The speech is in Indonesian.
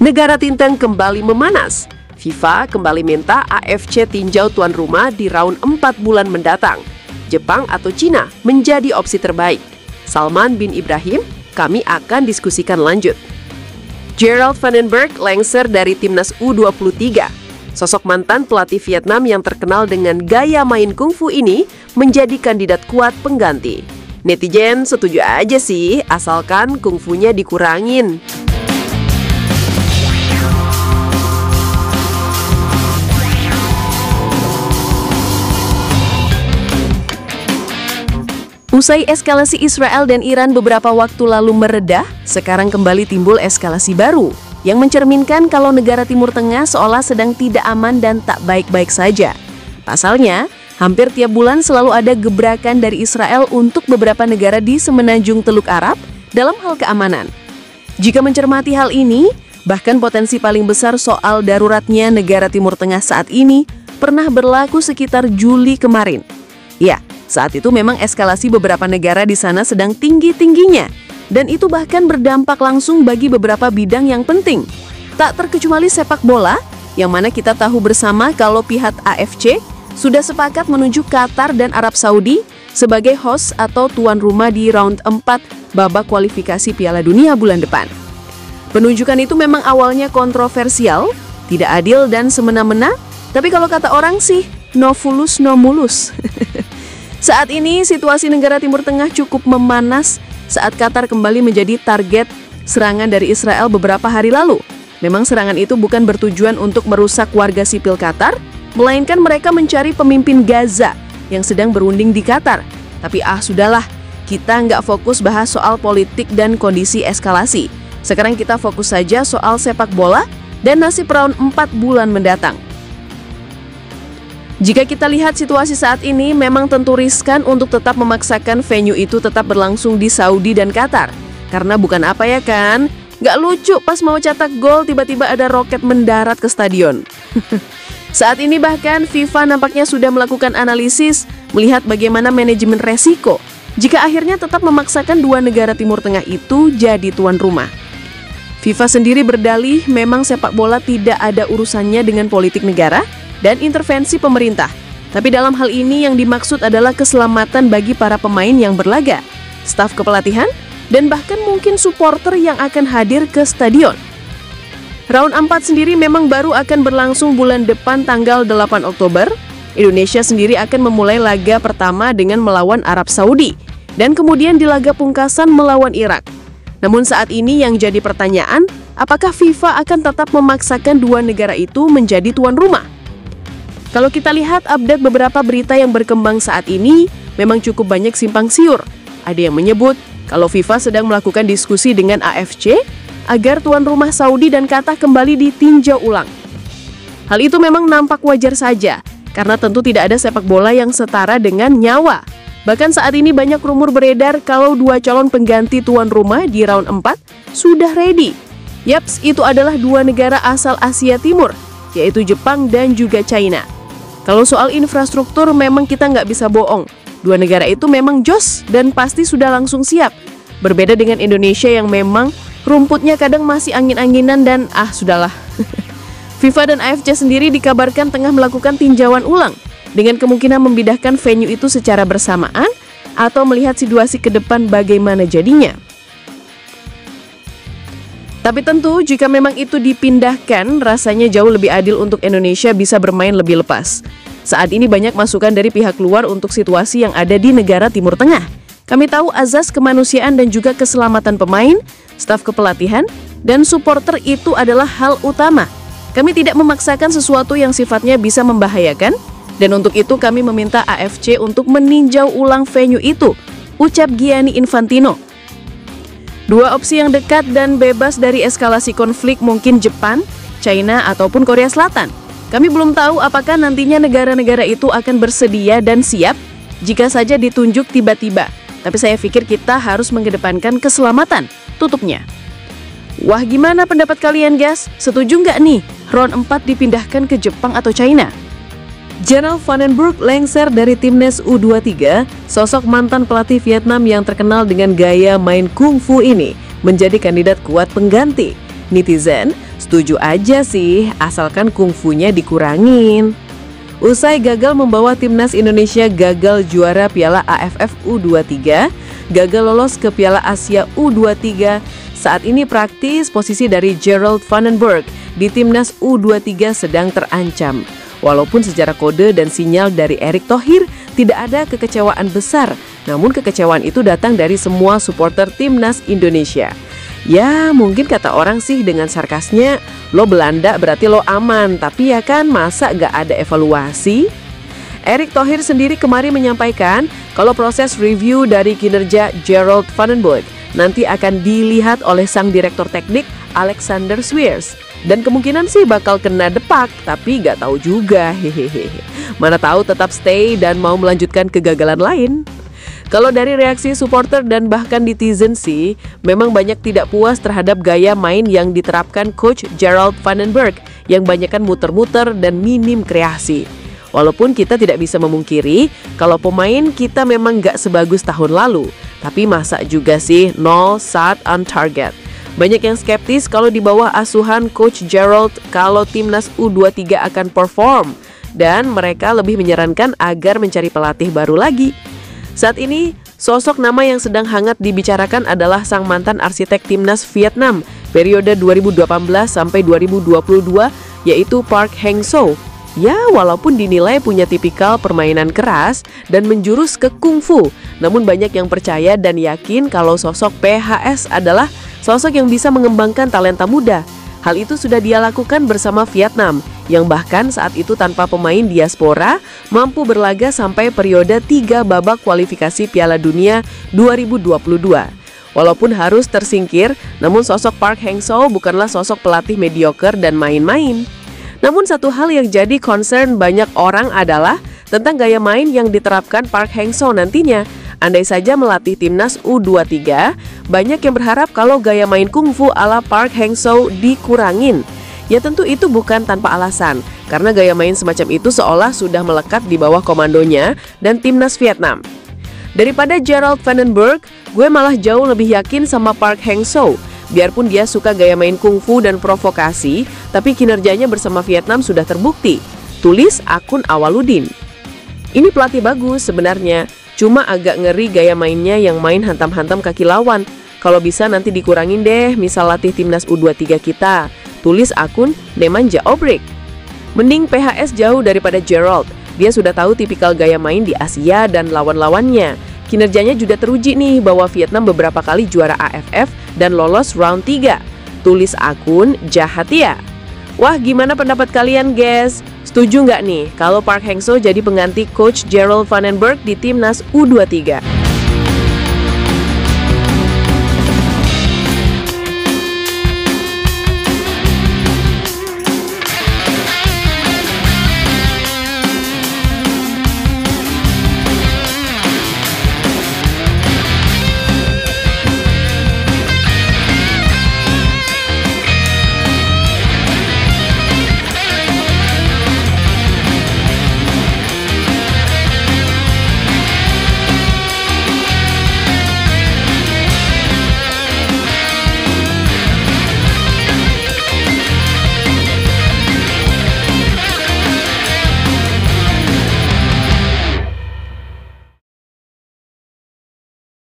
Negara Tintang kembali memanas. FIFA kembali minta AFC tinjau tuan rumah di round 4 bulan mendatang. Jepang atau Cina menjadi opsi terbaik. Salman bin Ibrahim, kami akan diskusikan lanjut. Gerald Vandenberg lengser dari timnas U23. Sosok mantan pelatih Vietnam yang terkenal dengan gaya main kungfu ini menjadi kandidat kuat pengganti. Netizen setuju aja sih, asalkan kungfunya dikurangin. Usai eskalasi Israel dan Iran beberapa waktu lalu meredah, sekarang kembali timbul eskalasi baru yang mencerminkan kalau negara Timur Tengah seolah sedang tidak aman dan tak baik-baik saja. Pasalnya, hampir tiap bulan selalu ada gebrakan dari Israel untuk beberapa negara di semenanjung Teluk Arab dalam hal keamanan. Jika mencermati hal ini, bahkan potensi paling besar soal daruratnya negara Timur Tengah saat ini pernah berlaku sekitar Juli kemarin. Ya, saat itu memang eskalasi beberapa negara di sana sedang tinggi-tingginya, dan itu bahkan berdampak langsung bagi beberapa bidang yang penting. Tak terkecuali sepak bola, yang mana kita tahu bersama kalau pihak AFC sudah sepakat menunjuk Qatar dan Arab Saudi sebagai host atau tuan rumah di round 4 babak kualifikasi Piala Dunia bulan depan. Penunjukan itu memang awalnya kontroversial, tidak adil dan semena-mena, tapi kalau kata orang sih, no fulus no mulus. Saat ini, situasi negara Timur Tengah cukup memanas saat Qatar kembali menjadi target serangan dari Israel beberapa hari lalu. Memang serangan itu bukan bertujuan untuk merusak warga sipil Qatar, melainkan mereka mencari pemimpin Gaza yang sedang berunding di Qatar. Tapi sudahlah, kita nggak fokus bahas soal politik dan kondisi eskalasi. Sekarang kita fokus saja soal sepak bola dan nasib round 4 bulan mendatang. Jika kita lihat situasi saat ini, memang tentu riskan untuk tetap memaksakan venue itu tetap berlangsung di Saudi dan Qatar. Karena bukan apa ya kan? Nggak lucu pas mau cetak gol tiba-tiba ada roket mendarat ke stadion. Saat ini bahkan FIFA nampaknya sudah melakukan analisis melihat bagaimana manajemen resiko jika akhirnya tetap memaksakan dua negara Timur Tengah itu jadi tuan rumah. FIFA sendiri berdalih memang sepak bola tidak ada urusannya dengan politik negara dan intervensi pemerintah. Tapi dalam hal ini yang dimaksud adalah keselamatan bagi para pemain yang berlaga, staf kepelatihan, dan bahkan mungkin supporter yang akan hadir ke stadion. Round 4 sendiri memang baru akan berlangsung bulan depan tanggal 8 Oktober. Indonesia sendiri akan memulai laga pertama dengan melawan Arab Saudi, dan kemudian di laga pungkasan melawan Irak. Namun saat ini yang jadi pertanyaan, apakah FIFA akan tetap memaksakan dua negara itu menjadi tuan rumah? Kalau kita lihat update beberapa berita yang berkembang saat ini, memang cukup banyak simpang siur. Ada yang menyebut kalau FIFA sedang melakukan diskusi dengan AFC agar tuan rumah Saudi dan Qatar kembali ditinjau ulang. Hal itu memang nampak wajar saja, karena tentu tidak ada sepak bola yang setara dengan nyawa. Bahkan saat ini banyak rumor beredar kalau dua calon pengganti tuan rumah di round 4 sudah ready. Yaps, itu adalah dua negara asal Asia Timur, yaitu Jepang dan juga China. Kalau soal infrastruktur memang kita nggak bisa bohong. Dua negara itu memang jos dan pasti sudah langsung siap. Berbeda dengan Indonesia yang memang rumputnya kadang masih angin-anginan dan sudahlah. FIFA dan AFC sendiri dikabarkan tengah melakukan tinjauan ulang dengan kemungkinan memindahkan venue itu secara bersamaan atau melihat situasi ke depan bagaimana jadinya. Tapi tentu jika memang itu dipindahkan, rasanya jauh lebih adil untuk Indonesia bisa bermain lebih lepas. Saat ini banyak masukan dari pihak luar untuk situasi yang ada di negara Timur Tengah. Kami tahu azas kemanusiaan dan juga keselamatan pemain, staf kepelatihan, dan supporter itu adalah hal utama. Kami tidak memaksakan sesuatu yang sifatnya bisa membahayakan, dan untuk itu kami meminta AFC untuk meninjau ulang venue itu, ucap Gianni Infantino. Dua opsi yang dekat dan bebas dari eskalasi konflik mungkin Jepang, China, ataupun Korea Selatan. Kami belum tahu apakah nantinya negara-negara itu akan bersedia dan siap jika saja ditunjuk tiba-tiba. Tapi saya pikir kita harus mengedepankan keselamatan, tutupnya. Wah, gimana pendapat kalian guys? Setuju nggak nih round 4 dipindahkan ke Jepang atau China? Gerald Vandenberg lengser dari timnas U23, sosok mantan pelatih Vietnam yang terkenal dengan gaya main kungfu ini menjadi kandidat kuat pengganti. Netizen Setuju aja sih, asalkan kungfunya dikurangin. Usai gagal membawa timnas Indonesia gagal juara Piala AFF U23, gagal lolos ke Piala Asia U23, saat ini praktis posisi dari Gerald Vandenberg di timnas U23 sedang terancam. Walaupun secara kode dan sinyal dari Erick Thohir tidak ada kekecewaan besar, namun kekecewaan itu datang dari semua supporter timnas Indonesia. Ya mungkin kata orang sih dengan sarkasnya, lo Belanda berarti lo aman, tapi ya kan masa gak ada evaluasi? Erick Thohir sendiri kemarin menyampaikan kalau proses review dari kinerja Gerald Vandenberg nanti akan dilihat oleh sang direktur teknik Alexander Sweers. Dan kemungkinan sih bakal kena depak, tapi gak tahu juga, hehehe. Mana tahu tetap stay dan mau melanjutkan kegagalan lain. Kalau dari reaksi supporter dan bahkan netizen sih, memang banyak tidak puas terhadap gaya main yang diterapkan Coach Gerald Vandenberg yang banyakkan muter-muter dan minim kreasi. Walaupun kita tidak bisa memungkiri kalau pemain kita memang gak sebagus tahun lalu, tapi masa juga sih 0 shot on target. Banyak yang skeptis kalau di bawah asuhan Coach Gerald kalau timnas U23 akan perform, dan mereka lebih menyarankan agar mencari pelatih baru lagi. Saat ini, sosok nama yang sedang hangat dibicarakan adalah sang mantan arsitek timnas Vietnam periode 2018 sampai 2022, yaitu Park Hang-seo. Ya, walaupun dinilai punya tipikal permainan keras dan menjurus ke kungfu, namun banyak yang percaya dan yakin kalau sosok PHS adalah sosok yang bisa mengembangkan talenta muda. Hal itu sudah dia lakukan bersama Vietnam, yang bahkan saat itu tanpa pemain diaspora mampu berlaga sampai periode 3 babak kualifikasi Piala Dunia 2022. Walaupun harus tersingkir, namun sosok Park Hang-seo bukanlah sosok pelatih mediocre dan main-main. Namun satu hal yang jadi concern banyak orang adalah tentang gaya main yang diterapkan Park Hang-seo nantinya. Andai saja melatih timnas U23, banyak yang berharap kalau gaya main kungfu ala Park Hang-seo dikurangin. Ya tentu itu bukan tanpa alasan, karena gaya main semacam itu seolah sudah melekat di bawah komandonya dan timnas Vietnam. Daripada Gerald Vandenberg, gue malah jauh lebih yakin sama Park Hang-seo. Biarpun dia suka gaya main kungfu dan provokasi, tapi kinerjanya bersama Vietnam sudah terbukti. Tulis akun Awaludin. Ini pelatih bagus sebenarnya, cuma agak ngeri gaya mainnya yang main hantam-hantam kaki lawan. Kalau bisa nanti dikurangin deh, misal latih timnas U23 kita. Tulis akun Nemanja Obrik. Mending PHS jauh daripada Gerald. Dia sudah tahu tipikal gaya main di Asia dan lawan-lawannya. Kinerjanya juga teruji nih bahwa Vietnam beberapa kali juara AFF dan lolos round 3. Tulis akun Jahatia. Wah, gimana pendapat kalian guys? Setuju nggak nih kalau Park Hang-seo jadi pengganti Coach Gerald Vandenberg di timnas U23?